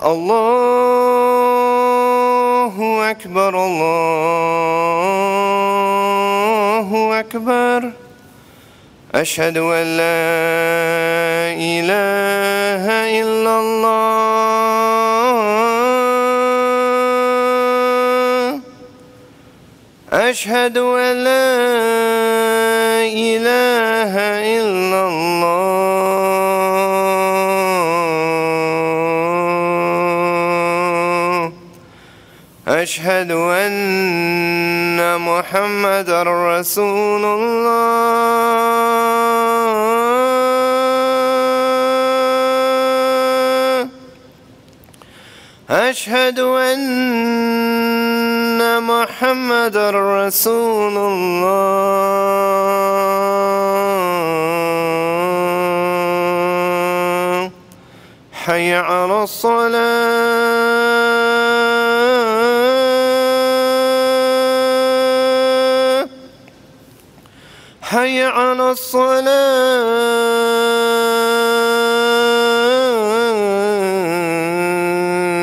Allahu Akbar, Allahu Akbar. أشهد أن لا إله إلا الله أشهد أن لا إله إلا الله أشهد أن محمدًا رسول الله أشهد أن محمدًا رسول الله حي على الصلاة حي على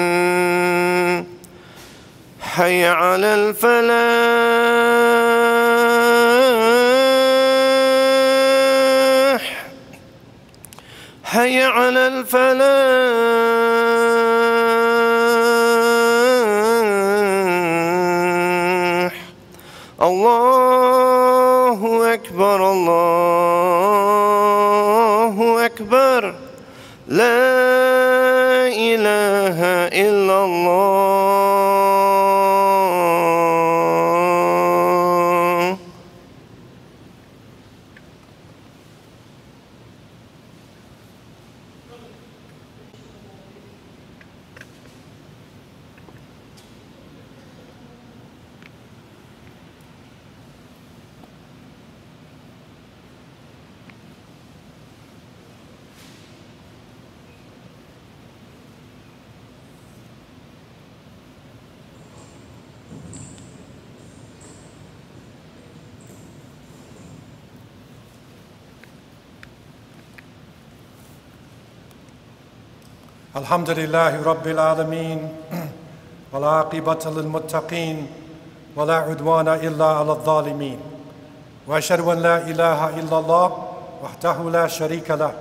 الصلاة حي على الفلاح حي على الفلاح الله أكبر الله أكبر لا إله إلا الله الحمد لله رب العالمين والعاقبة للمتقين ولا عدوان إلا على الظالمين وأشهد أن لا إله إلا الله وحده لا شريك له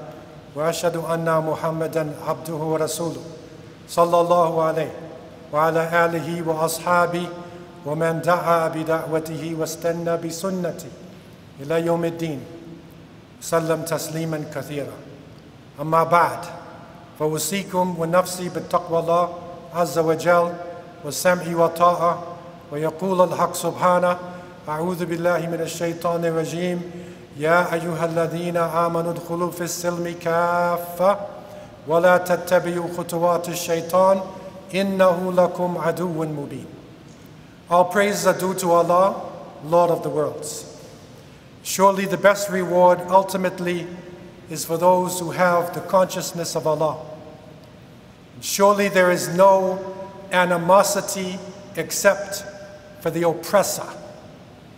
وأشهد أن محمدًا عبده ورسوله صلى الله عليه وعلى آله وأصحابه ومن دعا بدعوته واستنى بسنته إلى يوم الدين سلم تسليمًا كثيرًا أما بعد فأوصيكم ونفسي بتقوى الله عز وجل والسمع والطاعة ويقول الحق سبحانه أعوذ بالله من الشيطان الرجيم يا أيها الذين آمنوا ادخلوا في السلم كافة ولا تتبعوا خطوات الشيطان إنه لكم عدو مبين. All praise are due to Allah, Lord of the worlds. Surely the best reward ultimately is for those who have the consciousness of Allah. Surely there is no animosity except for the oppressor.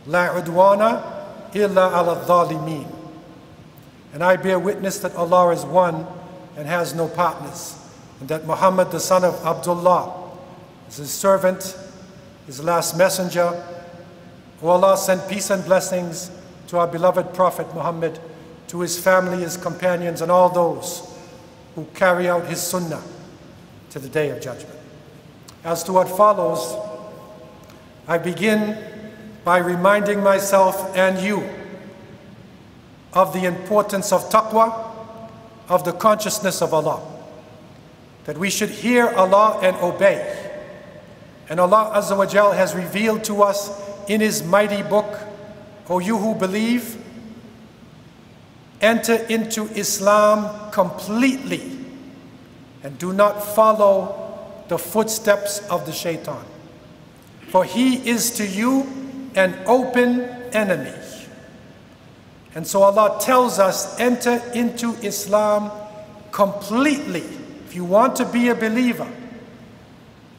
La udwana illa ala dhalimeen. And I bear witness that Allah is one and has no partners, and that Muhammad, the son of Abdullah, is his servant, his last messenger. O Allah, send peace and blessings to our beloved Prophet Muhammad, to his family, his companions, and all those who carry out his sunnah to the day of judgment. As to what follows, I begin by reminding myself and you of the importance of taqwa, of the consciousness of Allah, that we should hear Allah and obey. And Allah Azza wa Jal has revealed to us in his mighty book, O you who believe, enter into Islam completely and do not follow the footsteps of the shaitan, for he is to you an open enemy. And so Allah tells us, enter into Islam completely. If you want to be a believer,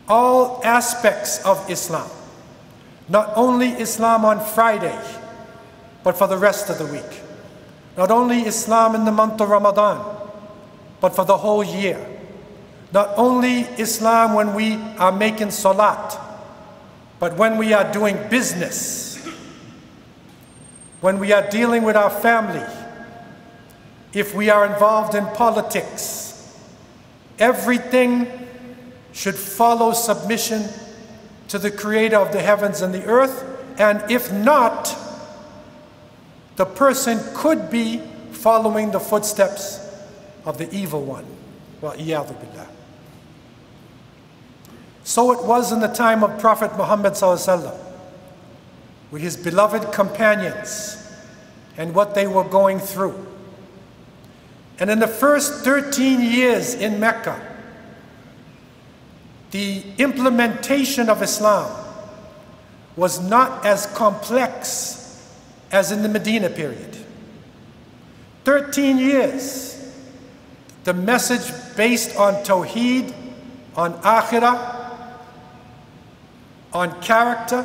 all aspects of Islam, not only Islam on Friday, but for the rest of the week. Not only Islam in the month of Ramadan, but for the whole year. Not only Islam when we are making salat, but when we are doing business, when we are dealing with our family, if we are involved in politics, everything should follow submission to the Creator of the heavens and the earth, and if not, the person could be following the footsteps of the evil one. Wa'iyadhu billah. So it was in the time of Prophet Muhammad ﷺ, with his beloved companions and what they were going through. And in the first 13 years in Mecca, the implementation of Islam was not as complex as in the Medina period. 13 years, the message based on Tawheed, on Akhirah, on character.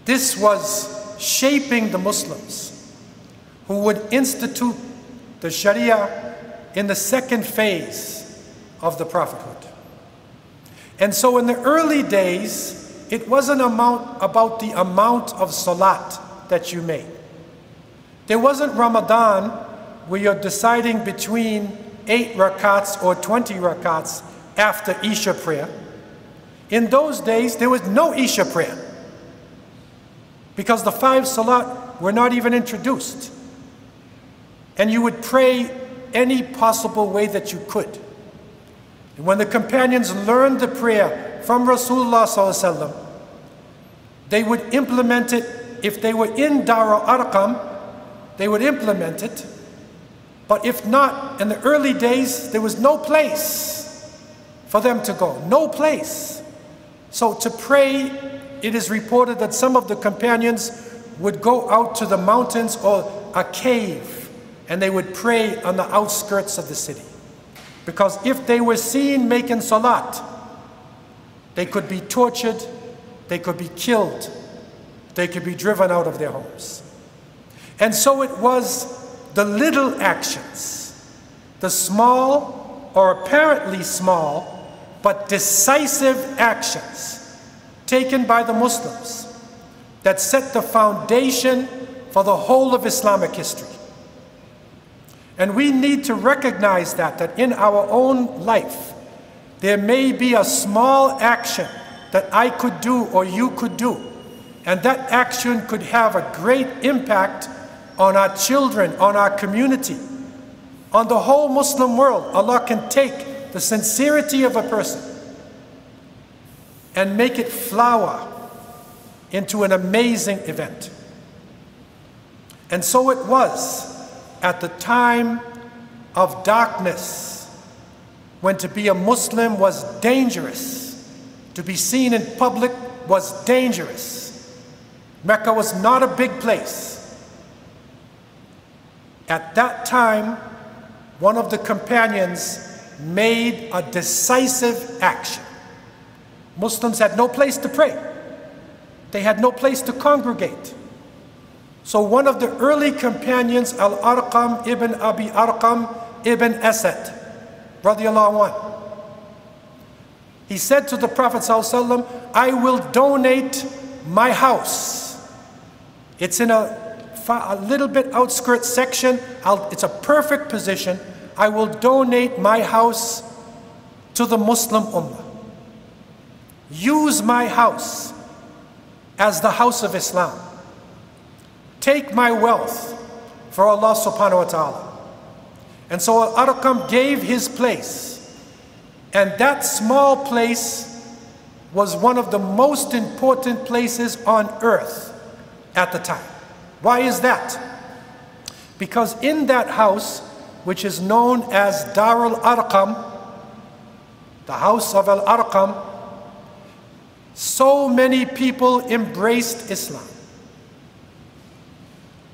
This was shaping the Muslims who would institute the Sharia in the second phase of the prophethood. And so in the early days, it wasn't about the amount of salat that you made. There wasn't Ramadan where you're deciding between 8 rakats or 20 rakats after Isha prayer. In those days, there was no Isha prayer because the 5 salat were not even introduced. And you would pray any possible way that you could. And when the companions learned the prayer from Rasulullah ﷺ, they would implement it. If they were in Dar al-Arqam, they would implement it. But if not, in the early days, there was no place for them to go, no place. So to pray, it is reported that some of the companions would go out to the mountains or a cave, and they would pray on the outskirts of the city. Because if they were seen making salat, they could be tortured, they could be killed, they could be driven out of their homes. And so it was the little actions, the small or apparently small, but decisive actions taken by the Muslims that set the foundation for the whole of Islamic history. And we need to recognize that in our own life, there may be a small action that I could do or you could do, and that action could have a great impact on our children, on our community, on the whole Muslim world. Allah can take the sincerity of a person and make it flower into an amazing event. And so it was at the time of darkness, when to be a Muslim was dangerous, to be seen in public was dangerous. Mecca was not a big place. At that time, one of the companions made a decisive action. Muslims had no place to pray. They had no place to congregate. So one of the early companions, Al-Arqam ibn Abi Arqam ibn Asad, radiallahu anhu, he said to the Prophet ﷺ, I will donate my house. It's in a little bit outskirt section. It's a perfect position. I will donate my house to the Muslim Ummah. Use my house as the house of Islam. Take my wealth for Allah subhanahu wa ta'ala. And so Al-Arqam gave his place. And that small place was one of the most important places on earth at the time. Why is that? Because in that house, which is known as Dar al-Arqam, the house of Al-Arqam, so many people embraced Islam.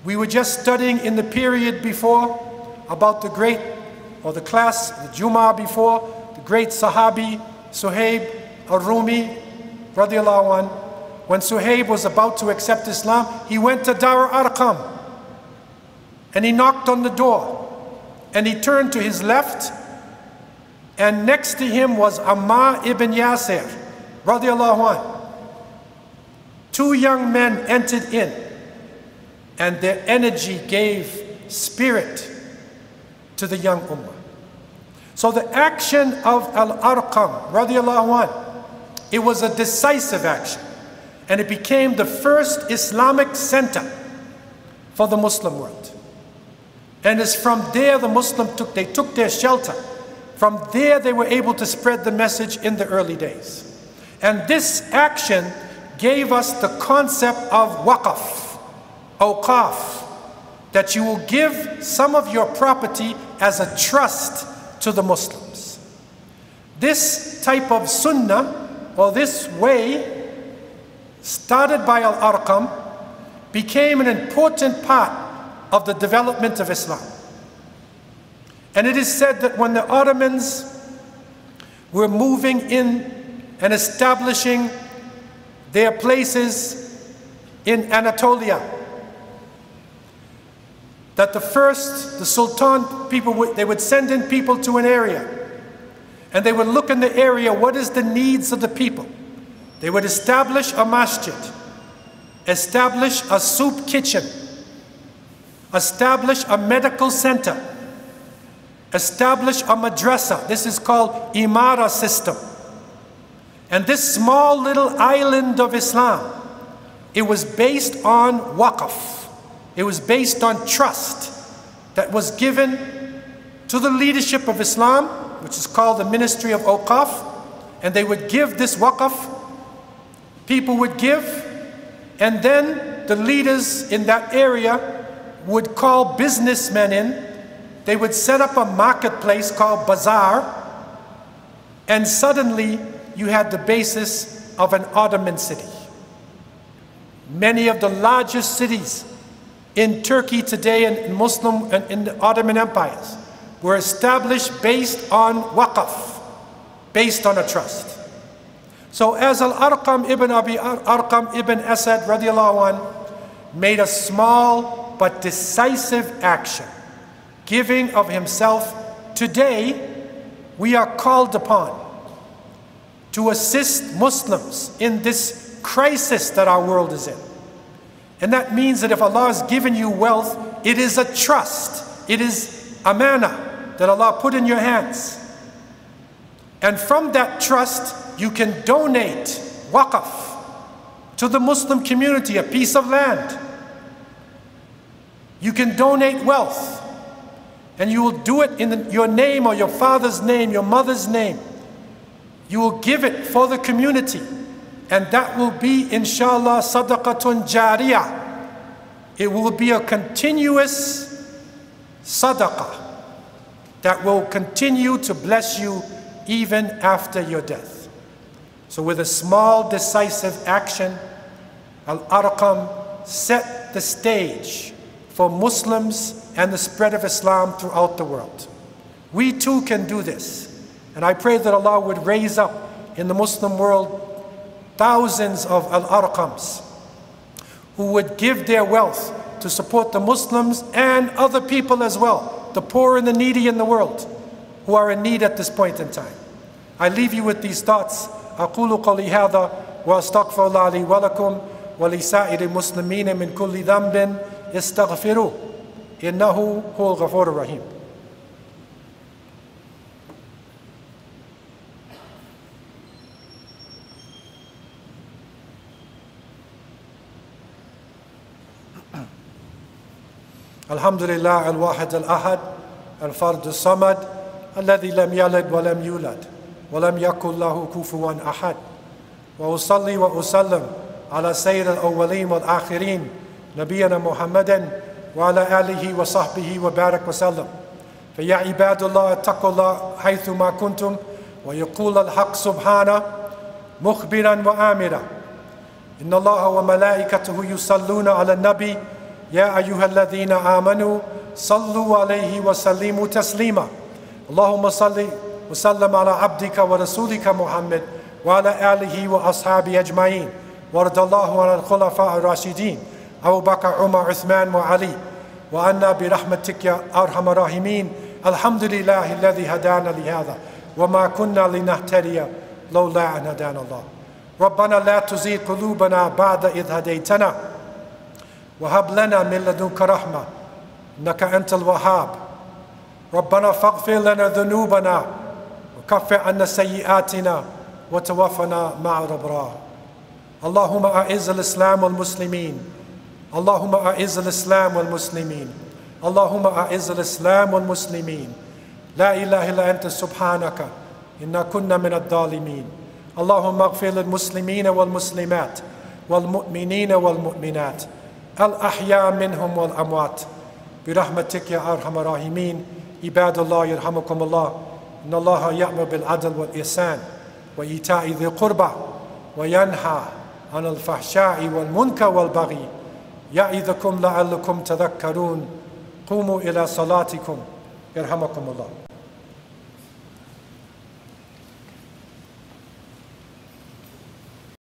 We were just studying in the period before about the great, or the class, the Jummah before, the great Sahabi, Suhaib al-Rumi, radiallahu anh. When Suhaib was about to accept Islam, he went to Dar al-Arqam and he knocked on the door and he turned to his left And next to him was Ammar ibn Yasir, radiallahu anhu. Two young men entered in, and their energy gave spirit to the young ummah. So the action of Al-Arqam, radiallahu anhu, it was a decisive action, and it became the first Islamic center for the Muslim world. And it's from there the Muslims took their shelter. From there they were able to spread the message in the early days. And this action gave us the concept of waqf, awqaf, that you will give some of your property as a trust to the Muslims. This type of sunnah, or this way, started by Al-Arqam, became an important part of the development of Islam. And it is said that when the Ottomans were moving in and establishing their places in Anatolia, that the Sultan people, they would send in people to an area, and they would look in the area, what is the needs of the people? They would establish a masjid, establish a soup kitchen, establish a medical center, establish a madrasa. This is called Imara system. And this small little island of Islam, it was based on waqf. It was based on trust that was given to the leadership of Islam, which is called the Ministry of Awqaf, and they would give this waqf, people would give, and then the leaders in that area would call businessmen in. They would set up a marketplace called bazaar, and suddenly you had the basis of an Ottoman city. Many of the largest cities in Turkey today and in Muslim and in the Ottoman empires were established based on waqf, based on a trust. So as Al-Arqam ibn Abi Arqam ibn Asad radiallahu anh made a small but decisive action, giving of himself, today we are called upon to assist Muslims in this crisis that our world is in. And that means that if Allah has given you wealth, it is a trust, it is amana that Allah put in your hands. And from that trust, you can donate waqf to the Muslim community, a piece of land. You can donate wealth, and you will do it in your name or your father's name, your mother's name. You will give it for the community, and that will be, inshallah, sadaqatun jariyah. It will be a continuous sadaqah that will continue to bless you even after your death. So with a small decisive action, Al-Arqam set the stage for Muslims and the spread of Islam throughout the world. We too can do this. And I pray that Allah would raise up in the Muslim world thousands of Al-Arqams who would give their wealth to support the Muslims and other people as well, the poor and the needy in the world who are in need at this point in time. I leave you with these thoughts. أقول قولي هذا وأستغفر الله لي ولكم ولسائر المسلمين من كل ذنب استغفروه إنه هو الغفور الرحيم. الحمد لله الواحد الأحد الفرد الصمد الذي لم يلد ولم يولد ولم يكن له كفوا أحد وأصلي وأسلم على سيد الأولين والآخرين نبينا محمد وعلى آله وصحبه وبارك وسلم. فيا عباد الله اتقوا الله حيثما كنتم ويقول الحق سبحانه مخبرا وآمرا إن الله وملائكته يصلون على النبي يا أيها الذين آمنوا صلوا عليه وسلموا تسليما. اللهم صل وسلم على عبدك ورسولك محمد وعلى آله وأصحابه أجمعين وارض الله عن الخلفاء الراشدين أبو بكر عمر عثمان وعلي وأنا برحمتك يا أرحم الراحمين. الحمد لله الذي هدانا لهذا وما كنا لنهتدي لولا أن هدانا الله. ربنا لا تزغ قلوبنا بعد إذ هديتنا وهب لنا من لدنك رحمة إنك أنت الوهاب. ربنا فاغفر لنا ذنوبنا وكفر عنا سيئاتنا وتوفنا مع الأبرار. اللهم أعز الإسلام والمسلمين. اللهم أعز الإسلام والمسلمين. اللهم أعز الإسلام والمسلمين. لا إله إلا أنت سبحانك إنا كنا من الظالمين. اللهم اغفر للمسلمين والمسلمات والمؤمنين والمؤمنات الأحياء منهم والأموات برحمتك يا أرحم الراحمين. عباد الله يرحمكم الله. إن الله يأمر بالعدل والإحسان وإيتاء ذي القربى وينهى عن الفحشاء والمنكر والبغي يعظكم لعلكم تذكرون. قوموا إلى صلاتكم يرحمكم الله.